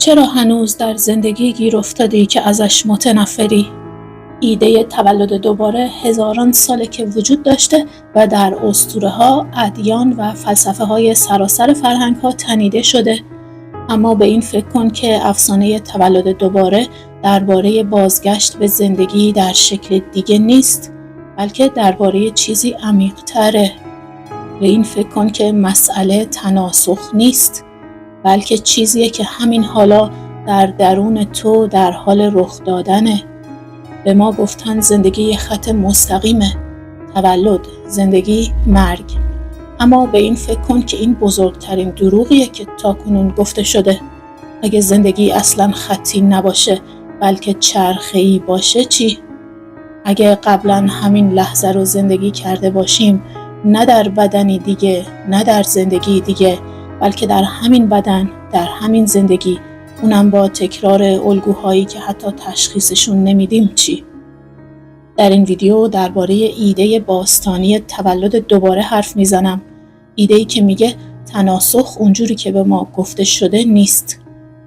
چرا هنوز در زندگی گیر افتادی که ازش متنفری؟ ایده تولد دوباره هزاران ساله که وجود داشته و در اسطوره‌ها، ادیان و فلسفه‌های سراسر فرهنگ‌ها تنیده شده. اما به این فکر کن که افسانه تولد دوباره درباره بازگشت به زندگی در شکل دیگه نیست، بلکه درباره چیزی عمیق‌تره. به این فکر کن که مسئله تناسخ نیست، بلکه چیزیه که همین حالا در درون تو در حال رخ دادنه. به ما گفتن زندگی یه خط مستقیمه، تولد، زندگی، مرگ. اما به این فکر کن که این بزرگترین دروغیه که تاکنون گفته شده. اگه زندگی اصلاً خطی نباشه بلکه چرخه‌ای باشه چی؟ اگه قبلاً همین لحظه رو زندگی کرده باشیم، نه در بدنی دیگه، نه در زندگی دیگه، بلکه در همین بدن، در همین زندگی، اونم با تکرار الگوهایی که حتی تشخیصشون نمیدیم چی؟ در این ویدیو درباره ایده باستانی تولد دوباره حرف میزنم. ایده‌ای که میگه تناسخ اونجوری که به ما گفته شده نیست.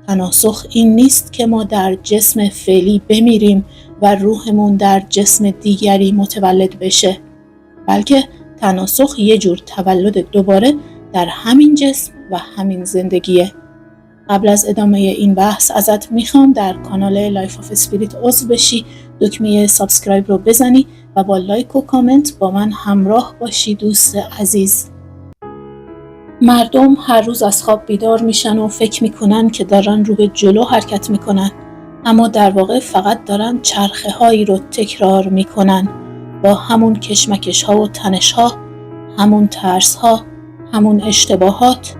تناسخ این نیست که ما در جسم فعلی بمیریم و روحمون در جسم دیگری متولد بشه، بلکه تناسخ یه جور تولد دوباره در همین جسم و همین زندگیه. قبل از ادامه این بحث ازت میخوام در کانال لایف آف اسپریت عضو بشی، دکمه سابسکرایب رو بزنی و با لایک و کامنت با من همراه باشی دوست عزیز. مردم هر روز از خواب بیدار میشن و فکر میکنن که دارن رو به جلو حرکت میکنن، اما در واقع فقط دارن چرخه هایی رو تکرار میکنن با همون کشمکش ها و تنش ها، همون ترس ها، همون اشتباهات.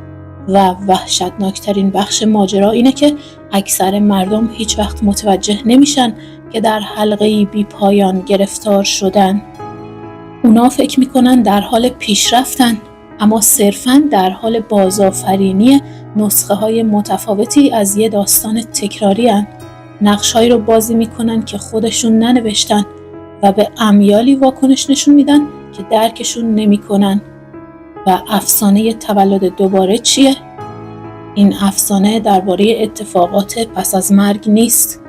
و وحشتناکترین بخش ماجرا اینه که اکثر مردم هیچ وقت متوجه نمیشن که در حلقه‌ای بی پایان گرفتار شدن. اونا فکر میکنن در حال پیشرفتن، اما صرفاً در حال بازآفرینی نسخه های متفاوتی از یه داستان تکراری هن. نقش‌هایی رو بازی میکنن که خودشون ننوشتن و به امیالی واکنش نشون میدن که درکشون نمیکنن. و افسانه تولد دوباره چیه؟ این افسانه درباره اتفاقات پس از مرگ نیست.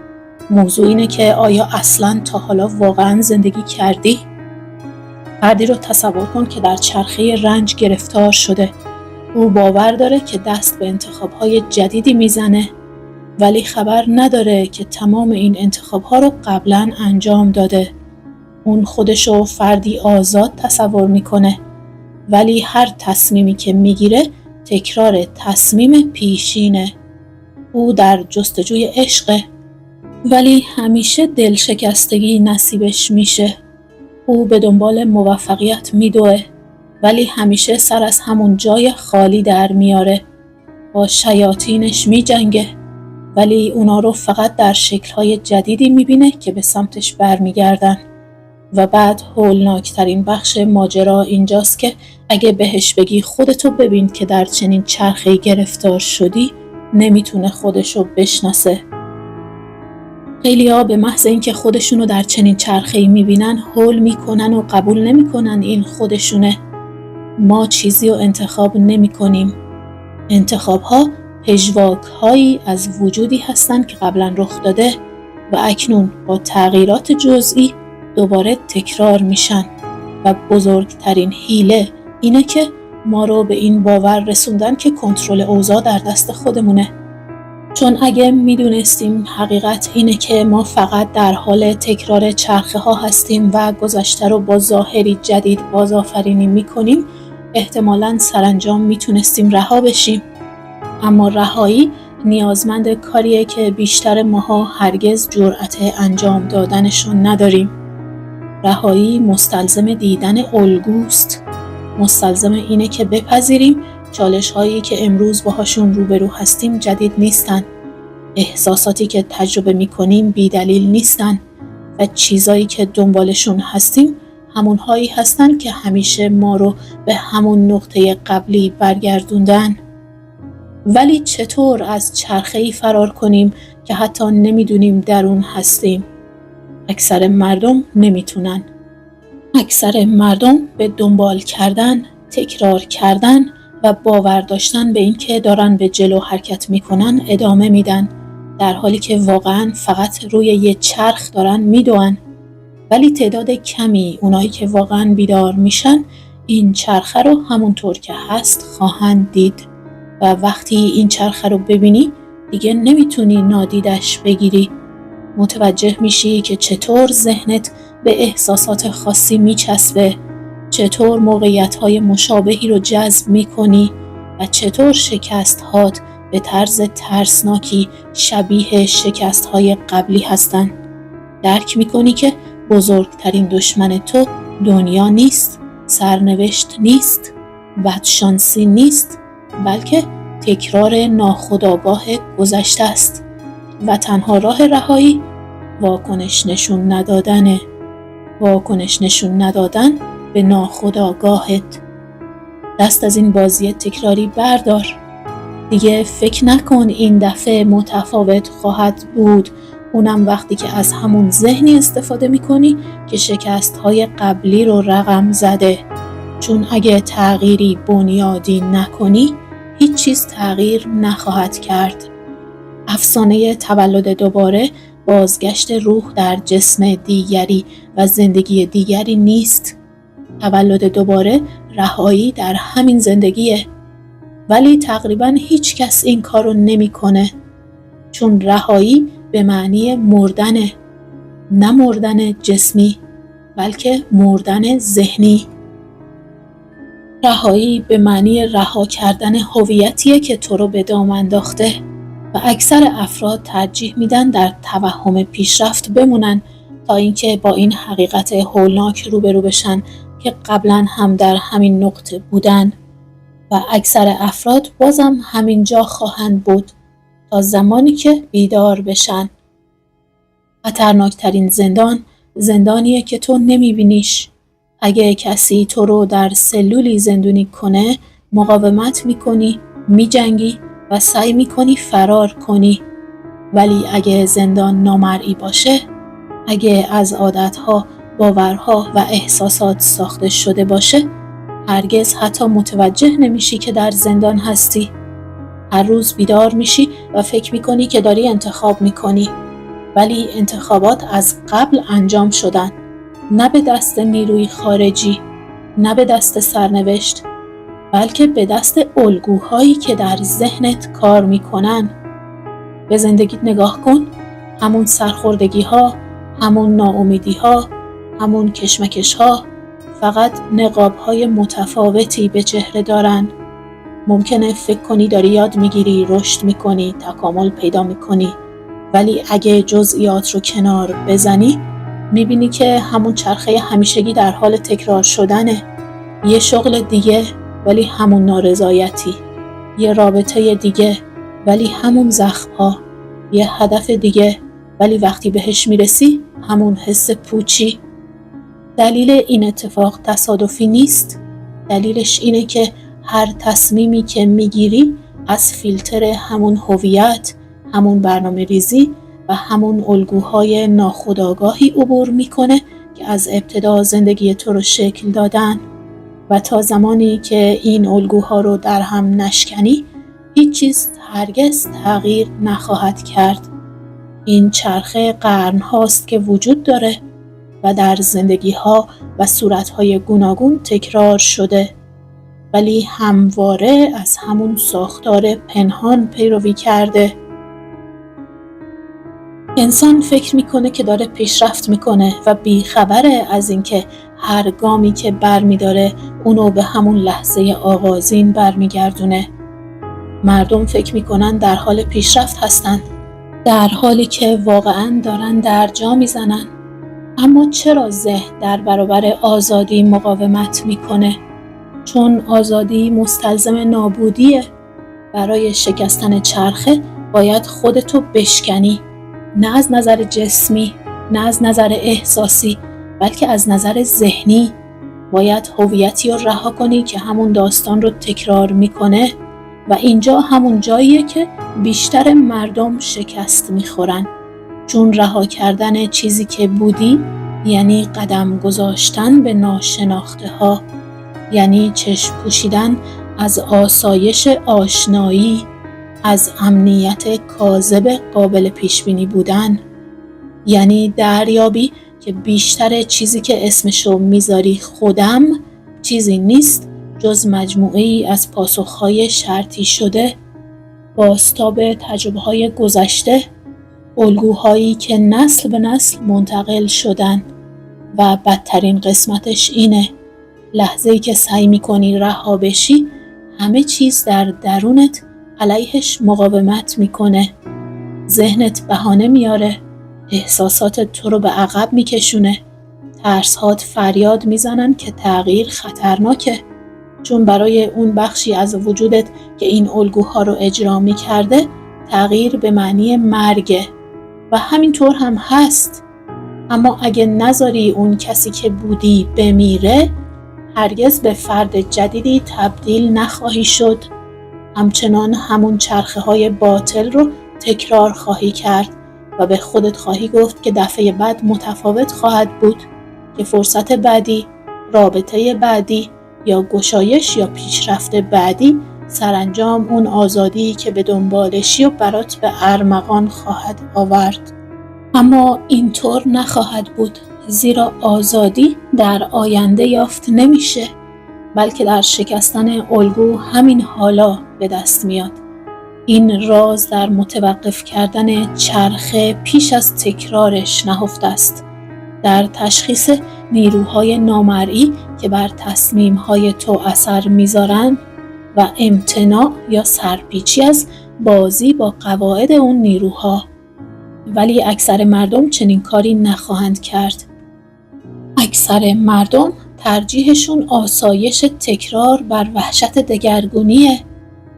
موضوع اینه که آیا اصلاً تا حالا واقعاً زندگی کردی؟ فردی رو تصور کن که در چرخه رنج گرفتار شده. او باور داره که دست به انتخاب‌های جدیدی میزنه، ولی خبر نداره که تمام این انتخاب‌ها رو قبلاً انجام داده. اون خودشو فردی آزاد تصور میکنه، ولی هر تصمیمی که میگیره تکرار تصمیم پیشینه. او در جستجوی عشقه، ولی همیشه دلشکستگی نصیبش میشه. او به دنبال موفقیت میدوه، ولی همیشه سر از همون جای خالی در میاره. با شیاطینش میجنگه، ولی اونا رو فقط در شکل‌های جدیدی میبینه که به سمتش برمیگردن. و بعد هولناکترین بخش ماجرا اینجاست که اگه بهش بگی خودتو ببین که در چنین چرخه‌ای گرفتار شدی، نمیتونه خودشو بشناسه. خیلی‌ها به محض اینکه خودشونو در چنین چرخه‌ای میبینن هول میکنن و قبول نمیکنن این خودشونه. ما چیزی رو انتخاب نمیکنیم. انتخاب‌ها پژواک‌هایی از وجودی هستن که قبلا رخ داده و اکنون با تغییرات جزئی دوباره تکرار میشن. و بزرگترین حیله اینه که ما رو به این باور رسوندن که کنترل اوضاع در دست خودمونه. چون اگه میدونستیم حقیقت اینه که ما فقط در حال تکرار چرخه ها هستیم و گذشته رو با ظاهری جدید بازآفرینی میکنیم، احتمالاً سرانجام میتونستیم رها بشیم. اما رهایی نیازمند کاریه که بیشتر ماها هرگز جرأت انجام دادنشون نداریم. رهایی مستلزم دیدن الگوست. مستلزم اینه که بپذیریم چالش هایی که امروز باهاشون روبرو هستیم جدید نیستن. احساساتی که تجربه میکنیم بی دلیل نیستن و چیزایی که دنبالشون هستیم همون هایی هستن که همیشه ما رو به همون نقطه قبلی برگردوندن. ولی چطور از چرخه‌ای فرار کنیم که حتی نمیدونیم در اون هستیم؟ اکثر مردم نمیتونن. اکثر مردم به دنبال کردن، تکرار کردن و باور داشتن به این که دارن به جلو حرکت میکنن ادامه میدن در حالی که واقعاً فقط روی یه چرخ دارن میدوئن. ولی تعداد کمی اونایی که واقعاً بیدار میشن این چرخه رو همونطور که هست خواهند دید و وقتی این چرخه رو ببینی دیگه نمیتونی نادیدش بگیری. متوجه میشی که چطور ذهنت به احساسات خاصی میچسبه، چطور موقعیت‌های مشابهی رو جذب میکنی و چطور شکست‌هات به طرز ترسناکی شبیه شکست‌های قبلی هستن. درک میکنی که بزرگترین دشمن تو دنیا نیست، سرنوشت نیست، بدشانسی نیست، بلکه تکرار ناخودآگاه گذشته است و تنها راه رهایی واکنش نشون ندادنه. واکنش نشون ندادن به ناخودآگاهت. دست از این بازی تکراری بردار. دیگه فکر نکن این دفعه متفاوت خواهد بود، اونم وقتی که از همون ذهنی استفاده میکنی که شکست‌های قبلی رو رقم زده. چون اگه تغییری بنیادی نکنی هیچ چیز تغییر نخواهد کرد. افسانه تولد دوباره بازگشت روح در جسم دیگری و زندگی دیگری نیست. تولد دوباره رهایی در همین زندگیه. ولی تقریباً هیچ کس این کارو نمیکنه. چون رهایی به معنی مردنه. نه مردن جسمی، بلکه مردن ذهنی. رهایی به معنی رها کردن هویتیه که تو رو به دام انداخته و اکثر افراد ترجیح میدن در توهم پیشرفت بمونن تا اینکه با این حقیقت هولناک روبرو بشن که قبلا هم در همین نقطه بودن و اکثر افراد بازم همین جا خواهند بود تا زمانی که بیدار بشن. خطرناکترین زندان زندانیه که تو نمیبینیش. اگه کسی تو رو در سلولی زندونی کنه مقاومت میکنی، میجنگی و سعی میکنی فرار کنی. ولی اگه زندان نامرئی باشه، اگه از عادتها، باورها و احساسات ساخته شده باشه، هرگز حتی متوجه نمیشی که در زندان هستی. هر روز بیدار میشی و فکر میکنی که داری انتخاب میکنی. ولی انتخابات از قبل انجام شدن. نه به دست نیروی خارجی، نه به دست سرنوشت، بلکه به دست الگوهایی که در ذهنت کار میکنن. به زندگیت نگاه کن. همون سرخوردگی ها، همون ناامیدی ها، همون کشمکش ها، فقط نقاب های متفاوتی به چهره دارن. ممکنه فکر کنی داری یاد میگیری، رشد میکنی، تکامل پیدا میکنی، ولی اگه جزئیات رو کنار بزنی میبینی که همون چرخه همیشگی در حال تکرار شدنه. یه شغل دیگه ولی همون نارضایتی، یه رابطه دیگه ولی همون زخم‌ها، یه هدف دیگه ولی وقتی بهش میرسی همون حس پوچی. دلیل این اتفاق تصادفی نیست. دلیلش اینه که هر تصمیمی که میگیری از فیلتر همون هویت، همون برنامه ریزی و همون الگوهای ناخودآگاهی عبور میکنه که از ابتدا زندگی تو رو شکل دادن و تا زمانی که این الگوها رو در هم نشکنی هیچ چیز هرگز تغییر نخواهد کرد. این چرخه قرن هاست که وجود داره و در زندگی ها و صورت های گوناگون تکرار شده، ولی همواره از همون ساختار پنهان پیروی کرده. انسان فکر میکنه که داره پیشرفت میکنه و بیخبره از اینکه هر گامی که برمیداره اونو به همون لحظه آغازین برمیگردونه. مردم فکر میکنن در حال پیشرفت هستن، در حالی که واقعاً دارن درجا میزنن. اما چرا ذهن در برابر آزادی مقاومت میکنه؟ چون آزادی مستلزم نابودیه. برای شکستن چرخه باید خودتو بشکنی، نه از نظر جسمی، نه از نظر احساسی، بلکه از نظر ذهنی. باید هویتی رو رها کنی که همون داستان رو تکرار میکنه و اینجا همون جاییه که بیشتر مردم شکست میخورن. چون رها کردن چیزی که بودی یعنی قدم گذاشتن به ناشناخته ها، یعنی چشم پوشیدن از آسایش آشنایی، از امنیت کاذب قابل پیش بینی بودن. یعنی دریابی که بیشتر چیزی که اسمشو میذاری خودم چیزی نیست جز مجموعه ای از پاسخهای شرطی شده، بازتاب تجربه‌های گذشته، الگوهایی که نسل به نسل منتقل شدن. و بدترین قسمتش اینه، لحظه‌ای که سعی می‌کنی رها بشی، همه چیز در درونت علیهش مقاومت میکنه. ذهنت بهانه میاره، احساسات تو رو به عقب میکشونه، ترس‌هات فریاد میزنن که تغییر خطرناکه، چون برای اون بخشی از وجودت که این الگوها رو اجرا میکرده تغییر به معنی مرگه و همینطور هم هست. اما اگه نذاری اون کسی که بودی بمیره، هرگز به فرد جدیدی تبدیل نخواهی شد. همچنان همون چرخه‌های باطل رو تکرار خواهی کرد و به خودت خواهی گفت که دفعه بعد متفاوت خواهد بود، که فرصت بعدی، رابطه بعدی یا گشایش یا پیشرفت بعدی سرانجام اون آزادی که به دنبالشی و برات به ارمغان خواهد آورد. اما اینطور نخواهد بود، زیرا آزادی در آینده یافت نمیشه، بلکه در شکستن الگو همین حالا به دست میاد. این راز در متوقف کردن چرخه پیش از تکرارش نهفته است، در تشخیص نیروهای نامرئی که بر تصمیمهای تو اثر میذارن و امتناع یا سرپیچی از بازی با قواعد اون نیروها. ولی اکثر مردم چنین کاری نخواهند کرد. اکثر مردم ترجیحشون آسایش تکرار بر وحشت دگرگونیه.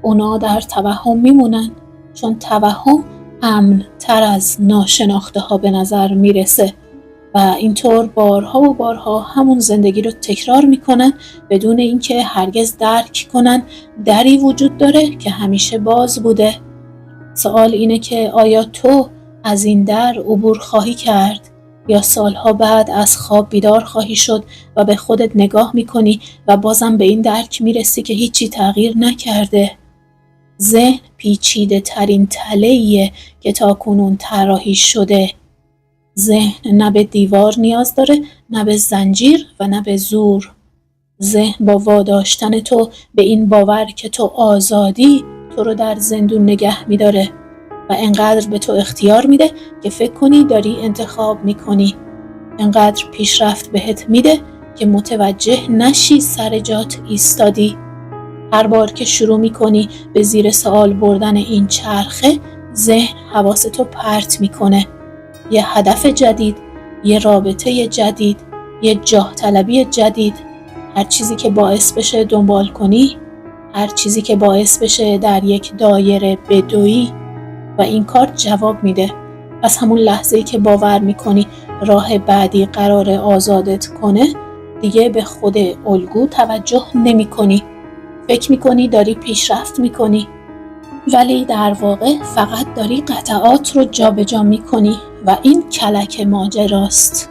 اونا در توهم میمونن، چون توهم امن تر از ناشناخته ها به نظر میرسه و اینطور بارها و بارها همون زندگی رو تکرار میکنن بدون اینکه هرگز درک کنن دری وجود داره که همیشه باز بوده. سوال اینه که آیا تو از این در عبور خواهی کرد یا سالها بعد از خواب بیدار خواهی شد و به خودت نگاه میکنی و بازم به این درک میرسی که هیچی تغییر نکرده. ذهن پیچیده ترین تله‌ایه که تاکنون طراحی شده. ذهن نه به دیوار نیاز داره، نه به زنجیر و نه به زور. ذهن با واداشتن تو به این باور که تو آزادی تو رو در زندون نگه میداره و انقدر به تو اختیار میده که فکر کنی داری انتخاب میکنی. انقدر پیشرفت بهت میده که متوجه نشی سر جات ایستادی. هر بار که شروع میکنی به زیر سوال بردن این چرخه، ذهن حواستو پرت میکنه. یه هدف جدید، یه رابطه جدید، یه جاه طلبی جدید، هر چیزی که باعث بشه دنبال کنی، هر چیزی که باعث بشه در یک دایره بدویی. و این کار جواب میده. از همون لحظه‌ای که باور میکنی راه بعدی قرار آزادت کنه، دیگه به خود الگو توجه نمیکنی. فکر میکنی داری پیشرفت میکنی، ولی در واقع فقط داری قطعات رو جابجا میکنی و این کلک ماجراست.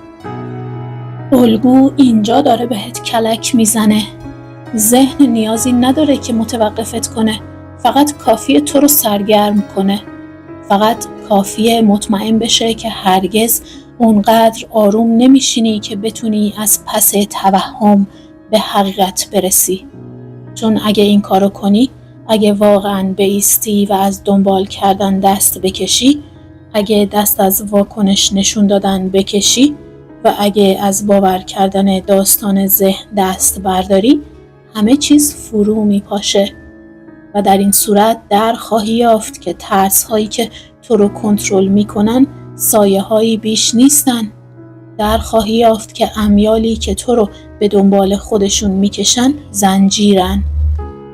الگو اینجا داره بهت کلک میزنه. ذهن نیازی نداره که متوقفت کنه، فقط کافیه تو رو سرگرم کنه. فقط کافیه مطمئن بشه که هرگز اونقدر آروم نمیشینی که بتونی از پس توهم به حقیقت برسی. چون اگه این کارو کنی، اگه واقعاً بایستی و از دنبال کردن دست بکشی، اگه دست از واکنش نشون دادن بکشی و اگه از باور کردن داستان ذهن دست برداری، همه چیز فرو میپاشه. و در این صورت در خواهی یافت که ترس‌هایی که تو رو کنترل میکنن سایه‌هایی بیش نیستن. در خواهی یافت که امیالی که تو رو به دنبال خودشون میکشن زنجیرن.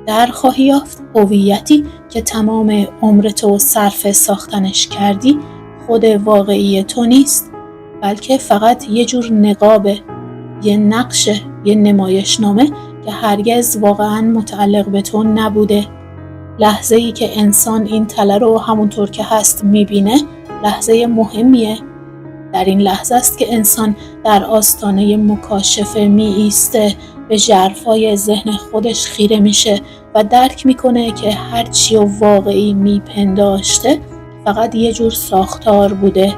در خواهی یافت هویتی که تمام عمر تو صرف ساختنش کردی خود واقعی تو نیست، بلکه فقط یه جور نقابه، یه نقشه، یه نمایشنامه که هرگز واقعاً متعلق به تو نبوده. لحظه‌ای که انسان این تله رو همونطور که هست میبینه، لحظه مهمیه. در این لحظه است که انسان در آستانه مکاشفه می ایسته، به ژرفای ذهن خودش خیره میشه و درک میکنه که هر چی و واقعی میپنداشته فقط یه جور ساختار بوده.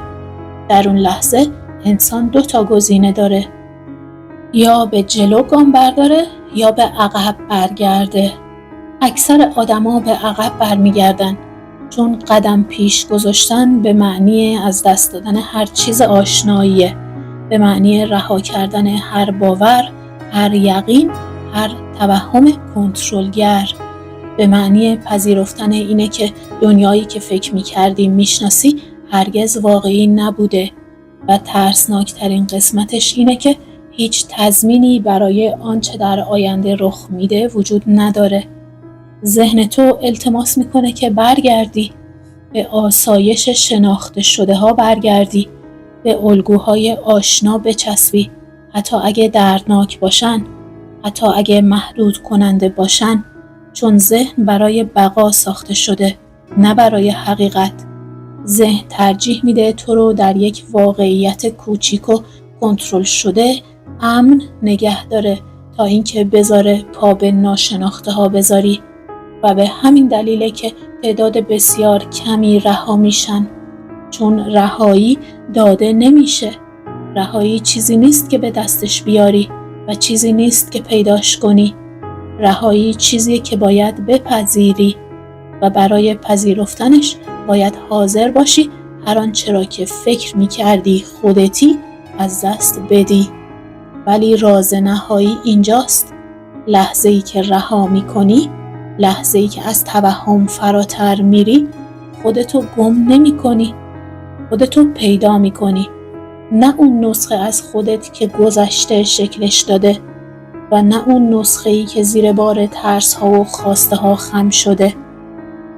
در اون لحظه انسان 2 گزینه داره: یا به جلو گام برداره یا به عقب برگرده. اکثر آدما به عقب برمیگردن، چون قدم پیش گذاشتن به معنی از دست دادن هر چیز آشناییه، به معنی رها کردن هر باور، هر یقین، هر توهم کنترلگر، به معنی پذیرفتن اینه که دنیایی که فکر می‌کردی میشناسی هرگز واقعی نبوده و ترسناکترین قسمتش اینه که هیچ تضمینی برای آنچه در آینده رخ میده وجود نداره. ذهن تو التماس میکنه که برگردی، به آسایش شناخته شده ها برگردی، به الگوهای آشنا بچسبی، حتی اگه دردناک باشن، حتی اگه محدود کننده باشن، چون ذهن برای بقا ساخته شده، نه برای حقیقت. ذهن ترجیح میده تو رو در یک واقعیت کوچیک و کنترل شده امن نگه داره تا اینکه بذاره پا به ناشناخته ها بذاری و به همین دلیله که تعداد بسیار کمی رها میشن، چون رهایی داده نمیشه. رهایی چیزی نیست که به دستش بیاری و چیزی نیست که پیداش کنی. رهایی چیزیه که باید بپذیری و برای پذیرفتنش باید حاضر باشی هر آنچه را که فکر میکردی خودتی از دست بدی. ولی راز نهایی اینجاست: لحظه‌ای که رها میکنی، لحظه‌ای که از توهم فراتر میری، خودتو گم نمی‌کنی، خودتو پیدا می‌کنی. نه اون نسخه از خودت که گذشته شکلش داده و نه اون نسخه‌ای که زیر بار ترس‌ها و خواسته‌ها خم شده،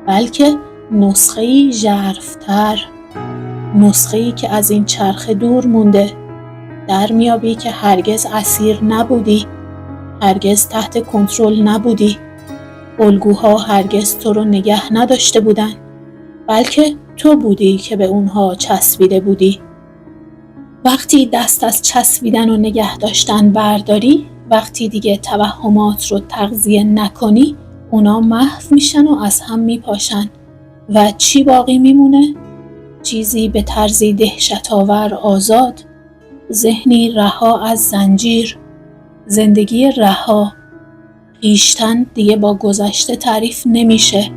بلکه نسخه‌ای ژرف‌تر، نسخه‌ای که از این چرخه دور مونده. در میابی که هرگز اسیر نبودی، هرگز تحت کنترل نبودی. الگوها هرگز تو رو نگه نداشته بودن، بلکه تو بودی که به اونها چسبیده بودی. وقتی دست از چسبیدن و نگه داشتن برداری، وقتی دیگه توهمات رو تغذیه نکنی، اونا محو میشن و از هم میپاشن و چی باقی میمونه؟ چیزی به طرزی دهشت‌آور آزاد، ذهنی رها از زنجیر، زندگی رها. خویشتن دیگه با گذشته تعریف نمیشه،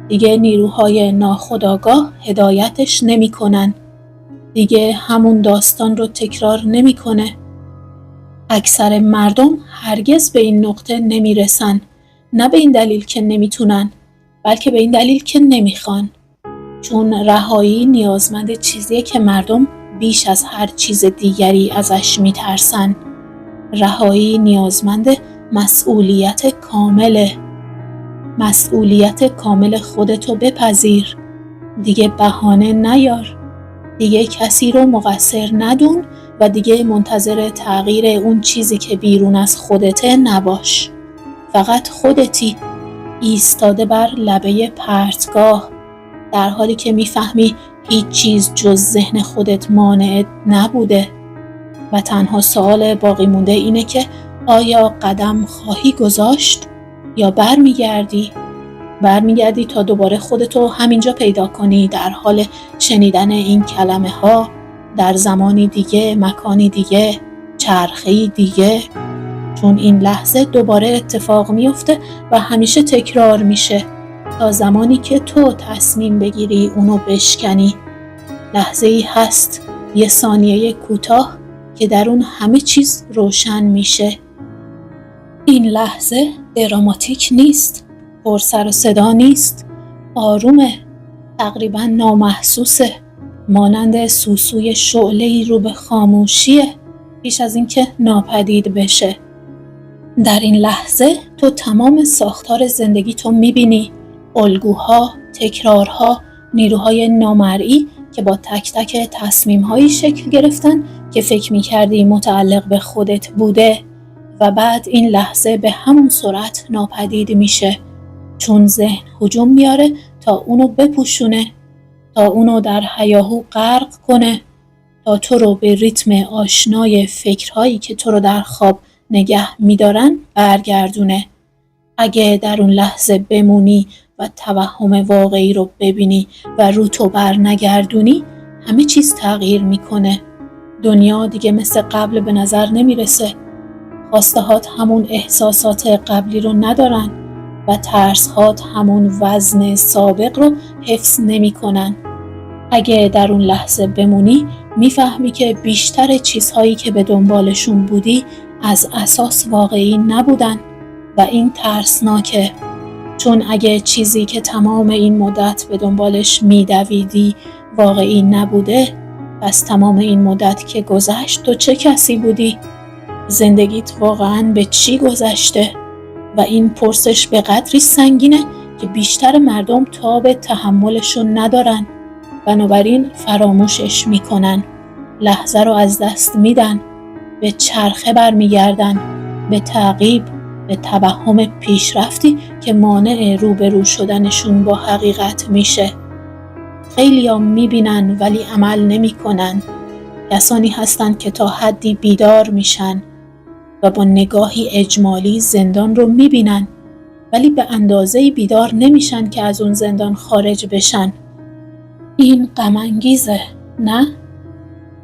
دیگه نیروهای ناخودآگاه هدایتش نمیکنن، دیگه همون داستان رو تکرار نمیکنه. اکثر مردم هرگز به این نقطه نمیرسن، نه به این دلیل که نمیتونن، بلکه به این دلیل که نمیخوان. چون رهایی نیازمند چیزیه که مردم بیش از هر چیز دیگری ازش میترسن. رهایی نیازمند مسئولیت کامله. مسئولیت کامل خودتو بپذیر. دیگه بهانه نیار. دیگه کسی رو مقصر ندون و دیگه منتظر تغییر اون چیزی که بیرون از خودته نباش. فقط خودتی، ایستاده بر لبه پرتگاه، در حالی که میفهمی هیچ چیز جز ذهن خودت مانعت نبوده و تنها سوال باقی مونده اینه که آیا قدم خواهی گذاشت یا برمیگردی تا دوباره خودتو همینجا پیدا کنی، در حال شنیدن این کلمه ها، در زمانی دیگه، مکانی دیگه، چرخه‌ای دیگه، چون این لحظه دوباره اتفاق میفته و همیشه تکرار میشه تا زمانی که تو تصمیم بگیری اونو بشکنی. لحظه‌ای هست، یه ثانیه کوتاه که در اون همه چیز روشن میشه. این لحظه دراماتیک نیست، پر سر و صدا نیست، آرومه، تقریبا نامحسوسه، مانند سوسوی شعله‌ای رو به خاموشیه پیش از اینکه ناپدید بشه. در این لحظه تو تمام ساختار زندگی تو میبینی، الگوها، تکرارها، نیروهای نامرئی که با تک تک تصمیم‌هایی شکل گرفتن که فکر می‌کردی متعلق به خودت بوده و بعد این لحظه به همون سرعت ناپدید میشه، چون ذهن هجوم میاره تا اونو بپوشونه، تا اونو در هیاهو غرق کنه، تا تو رو به ریتم آشنای فکرهایی که تو رو در خواب نگه می‌دارن برگردونه. اگه در اون لحظه بمونی و توهم واقعی رو ببینی و رو تو بر نگردونی، همه چیز تغییر میکنه. دنیا دیگه مثل قبل به نظر نمیرسه. خواستهات همون احساسات قبلی رو ندارن و ترسهات همون وزن سابق رو حفظ نمیکنن. اگه در اون لحظه بمونی، میفهمی که بیشتر چیزهایی که به دنبالشون بودی از اساس واقعی نبودن و این ترسناکه. چون اگه چیزی که تمام این مدت به دنبالش میدویدی واقعی نبوده، پس تمام این مدت که گذشت تو چه کسی بودی؟ زندگیت واقعاً به چی گذشته؟ و این پرسش به قدری سنگینه که بیشتر مردم تاب تحملشون ندارن، بنابراین فراموشش میکنن، لحظه رو از دست میدن، به چرخه برمیگردن، به تعقیب، به توهم پیشرفتی که مانع روبرو شدنشون با حقیقت میشه. خیلیا میبینن ولی عمل نمیکنن. کسانی هستن که تا حدی بیدار میشن و با نگاهی اجمالی زندان رو میبینن، ولی به اندازه‌ای بیدار نمیشن که از اون زندان خارج بشن. این غم انگیزه، نه؟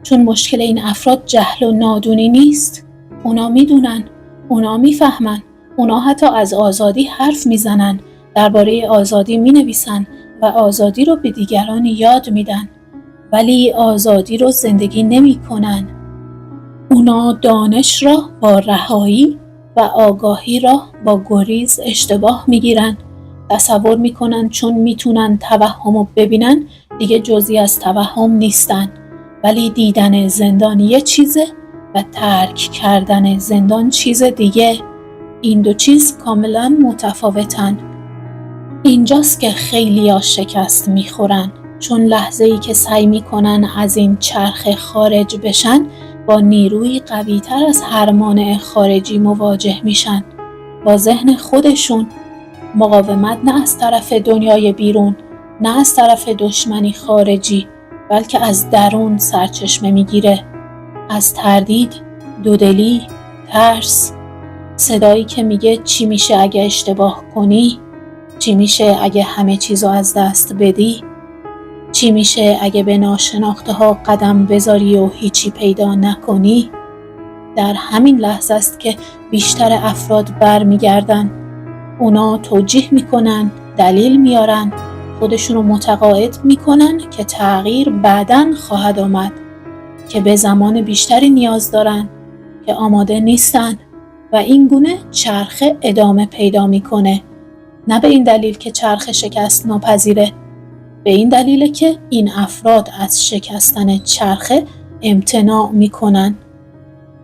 چون مشکل این افراد جهل و نادونی نیست. اونا میدونن، اونا میفهمن، اونا حتی از آزادی حرف میزنن، درباره آزادی مینویسن و آزادی رو به دیگران یاد میدن، ولی آزادی رو زندگی نمیکنن. اونا دانش را با رهایی و آگاهی را با گریز اشتباه میگیرن. تصور میکنن چون میتونن توهم رو ببینن دیگه جزئی از توهم نیستن، ولی دیدن زندان یه چیزه و ترک کردن زندان چیز دیگه. این دو چیز کاملا متفاوتن. اینجاست که خیلیا شکست میخورن، چون لحظه‌ای که سعی میکنن از این چرخه خارج بشن با نیروی قوی‌تر از هر مانع خارجی مواجه میشن، با ذهن خودشون. مقاومت نه از طرف دنیای بیرون، نه از طرف دشمنی خارجی، بلکه از درون سرچشمه میگیره. از تردید، دودلی، ترس، صدایی که میگه چی میشه اگه اشتباه کنی؟ چی میشه اگه همه چیزو از دست بدی؟ چی میشه اگه به ناشناخته ها قدم بذاری و هیچی پیدا نکنی؟ در همین لحظه است که بیشتر افراد برمیگردن. اونا توجیه میکنن، دلیل میارن، خودشونو متقاعد میکنن که تغییر بعداً خواهد آمد، که به زمان بیشتری نیاز دارن، که آماده نیستن و این گونه چرخه ادامه پیدا میکنه. نه به این دلیل که چرخه شکست ناپذیره، به این دلیل که این افراد از شکستن چرخه امتناع میکنن.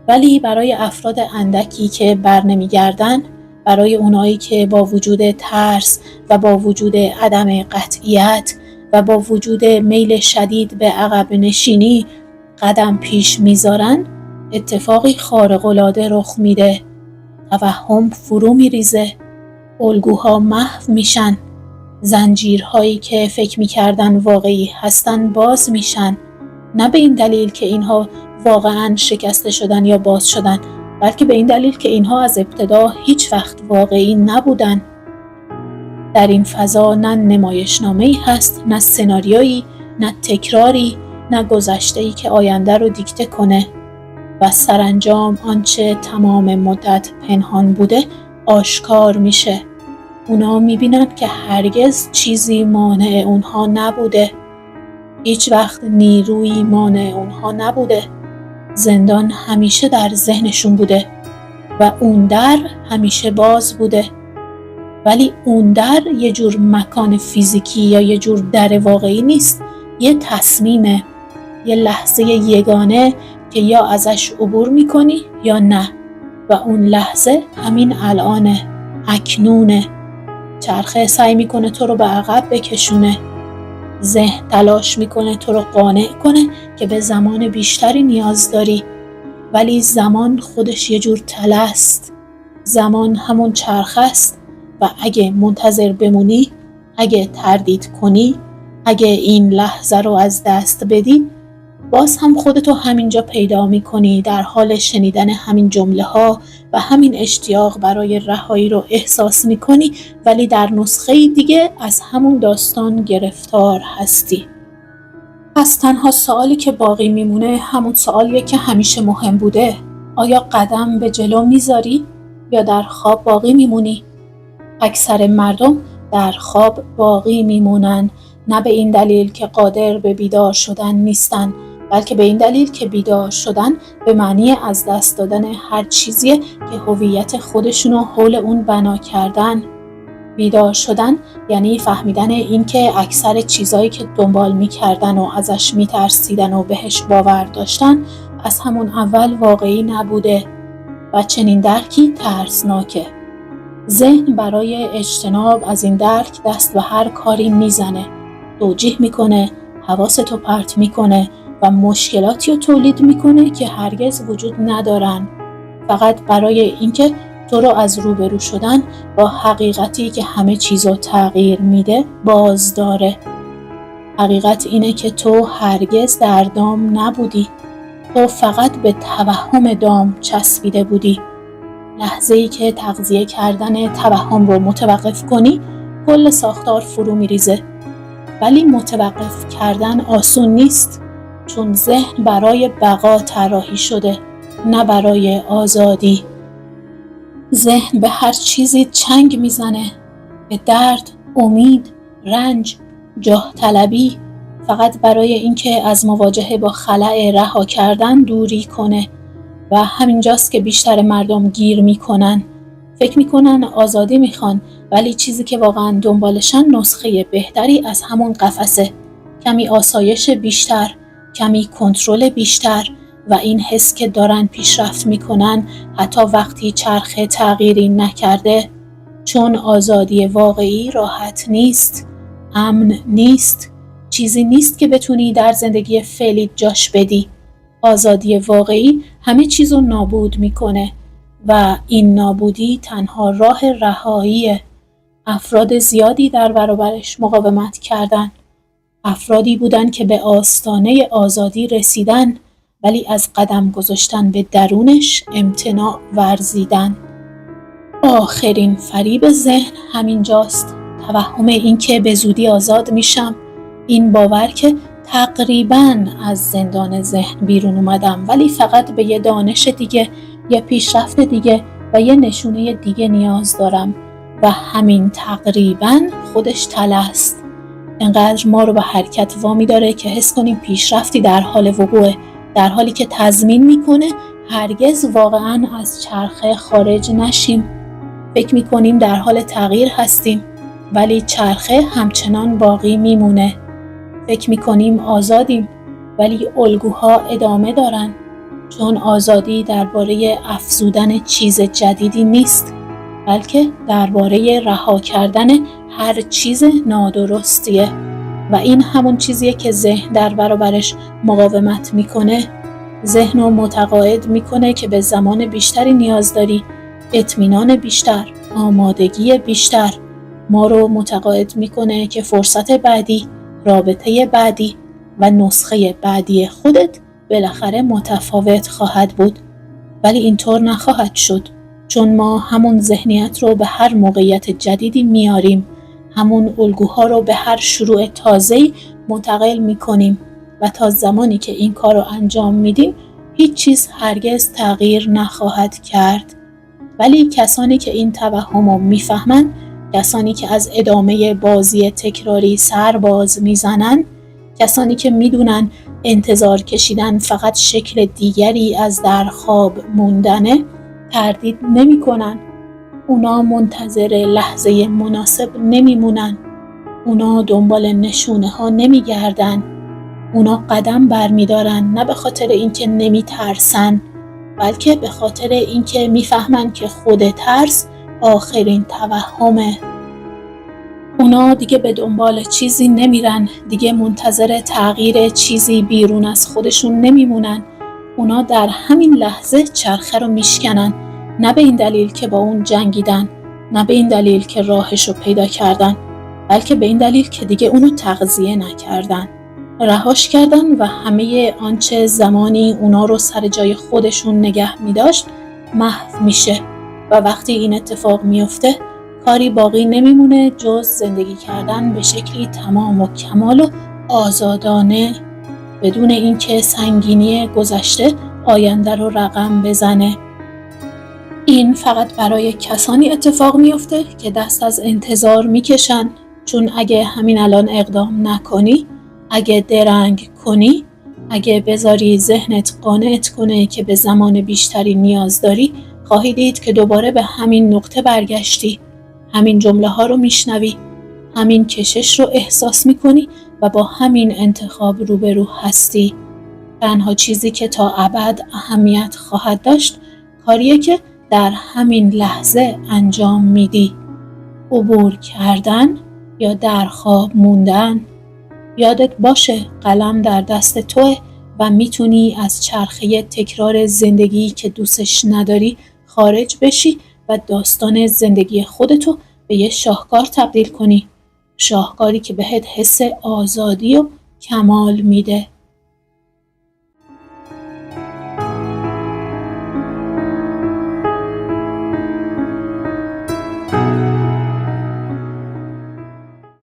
ولی برای افراد اندکی که برنمیگردن، برای اونایی که با وجود ترس و با وجود عدم قطعیت و با وجود میل شدید به عقب نشینی قدم پیش میذارن، اتفاقی خارق‌العاده رخ میده. توهم فرو میریزه، الگوها محو میشن، زنجیرهایی که فکر میکردن واقعی هستن باز میشن. نه به این دلیل که اینها واقعاً شکسته شدن یا باز شدن، بلکه به این دلیل که اینها از ابتدا هیچ وقت واقعی نبودن. در این فضا نه نمایشنامه‌ای هست، نه سناریویی، نه تکراری، نه گذشته‌ای که آینده رو دیکته کنه و سرانجام آنچه تمام مدت پنهان بوده آشکار میشه. اونا میبینن که هرگز چیزی مانع اونها نبوده. هیچ وقت نیرویی مانع اونها نبوده. زندان همیشه در ذهنشون بوده و اون در همیشه باز بوده. ولی اون در یه جور مکان فیزیکی یا یه جور در واقعی نیست، یه تصمیمه، یه لحظه یگانه که یا ازش عبور میکنی یا نه، و اون لحظه همین الانه، اکنونه. چرخه سعی میکنه تو رو به عقب بکشونه، ذهن تلاش میکنه تو رو قانع کنه که به زمان بیشتری نیاز داری، ولی زمان خودش یه جور تله است. زمان همون چرخه است و اگه منتظر بمونی، اگه تردید کنی، اگه این لحظه رو از دست بدی، باز هم خودتو همینجا پیدا میکنی، در حال شنیدن همین جمله ها و همین اشتیاق برای رهایی رو احساس میکنی، ولی در نسخه دیگه از همون داستان گرفتار هستی. پس تنها سوالی که باقی میمونه همون سوالیه که همیشه مهم بوده: آیا قدم به جلو میذاری یا در خواب باقی میمونی؟ اکثر مردم در خواب باقی میمونن، نه به این دلیل که قادر به بیدار شدن نیستن، بلکه به این دلیل که بیدار شدن به معنی از دست دادن هر چیزیه که هویت خودشونو حول اون بنا کردن. بیدار شدن یعنی فهمیدن این که اکثر چیزایی که دنبال میکردن و ازش میترسیدن و بهش باور داشتن از همون اول واقعی نبوده و چنین درکی ترسناکه. ذهن برای اجتناب از این درک دست به هر کاری میزنه، توجیه میکنه، حواستو پرت میکنه و مشکلاتی رو تولید میکنه که هرگز وجود ندارن، فقط برای اینکه تو رو از روبرو شدن با حقیقتی که همه چیزو تغییر میده باز داره. حقیقت اینه که تو هرگز در دام نبودی، تو فقط به توهم دام چسبیده بودی. لحظه‌ای که تغذیه کردن توهم رو متوقف کنی، کل ساختار فرو میریزه. ولی متوقف کردن آسون نیست، چون ذهن برای بقا طراحی شده، نه برای آزادی. ذهن به هر چیزی چنگ میزنه، به درد، امید، رنج، جاه طلبی، فقط برای اینکه از مواجهه با خلأ رها کردن دوری کنه. و همینجاست که بیشتر مردم گیر میکنن. فکر میکنن آزادی میخوان، ولی چیزی که واقعا دنبالشن نسخه بهتری از همون قفسه. کمی آسایش بیشتر، کمی کنترل بیشتر و این حس که دارن پیشرفت میکنن حتی وقتی چرخه تغییری نکرده. چون آزادی واقعی راحت نیست، امن نیست، چیزی نیست که بتونی در زندگی فعلی جاش بدی. آزادی واقعی همه چیزو نابود میکنه و این نابودی تنها راه رهاییه. افراد زیادی در برابرش مقاومت کردن. افرادی بودن که به آستانه آزادی رسیدن، ولی از قدم گذاشتن به درونش امتناع ورزیدن. آخرین فریب ذهن همینجاست. توهم این که به زودی آزاد میشم، این باور که تقریباً از زندان ذهن بیرون اومدم، ولی فقط به یه دانش دیگه، یه پیشرفت دیگه و یه نشونه دیگه نیاز دارم و همین تقریباً خودش تله است. انقدر ما رو به حرکت وامی داره که حس کنیم پیشرفتی در حال وقوعه، در حالی که تضمین میکنه هرگز واقعاً از چرخه خارج نشیم. فکر میکنیم در حال تغییر هستیم، ولی چرخه همچنان باقی میمونه. فکر میکنیم آزادیم، ولی الگوها ادامه دارن، چون آزادی درباره افزودن چیز جدیدی نیست، بلکه درباره رها کردن هر چیز نادرستیه و این همون چیزیه که ذهن در برابرش مقاومت میکنه. ذهن رو متقاعد میکنه که به زمان بیشتری نیاز داری، اطمینان بیشتر، آمادگی بیشتر. ما رو متقاعد میکنه که فرصت بعدی، رابطه بعدی و نسخه بعدی خودت بالاخره متفاوت خواهد بود. ولی اینطور نخواهد شد، چون ما همون ذهنیت رو به هر موقعیت جدیدی میاریم، همون الگوها رو به هر شروع تازه‌ای منتقل میکنیم و تا زمانی که این کار رو انجام میدیم هیچ چیز هرگز تغییر نخواهد کرد. ولی کسانی که این توهم رو میفهمن، کسانی که از ادامه بازی تکراری سر باز میزنن، کسانی که میدونن انتظار کشیدن فقط شکل دیگری از در خواب موندنه، تردید نمی کنن. اونا منتظر لحظه مناسب نمیمونن. اونا دنبال نشونه ها نمی گردن. اونا قدم برمیدارن، نه به خاطر اینکه نمی ترسن، بلکه به خاطر اینکه میفهمن که خود ترس آخرین توهمه. اونا دیگه به دنبال چیزی نمیرن، دیگه منتظر تغییر چیزی بیرون از خودشون نمیمونن. اونا در همین لحظه چرخه رو میشکنن، نه به این دلیل که با اون جنگیدن، نه به این دلیل که راهش رو پیدا کردن، بلکه به این دلیل که دیگه اونو تغذیه نکردن. رهاش کردن و همه آنچه زمانی اونا رو سر جای خودشون نگه می داشت محو میشه و وقتی این اتفاق میفته کاری باقی نمیمونه جز زندگی کردن به شکلی تمام و کمال و آزادانه بدون اینکه سنگینی گذشته آینده رو رقم بزنه. این فقط برای کسانی اتفاق میفته که دست از انتظار میکشن، چون اگه همین الان اقدام نکنی، اگه درنگ کنی، اگه بذاری ذهنت قانعت کنه که به زمان بیشتری نیاز داری، خواهی دید که دوباره به همین نقطه برگشتی، همین جمله ها رو میشنوی، همین کشش رو احساس میکنی و با همین انتخاب روبرو هستی. تنها چیزی که تا ابد اهمیت خواهد داشت کاریه که در همین لحظه انجام میدی. عبور کردن یا در خواب موندن. یادت باشه قلم در دست توه و میتونی از چرخه تکرار زندگی که دوستش نداری خارج بشی و داستان زندگی خودتو به یه شاهکار تبدیل کنی. شاهکاری که بهت حس آزادی و کمال میده.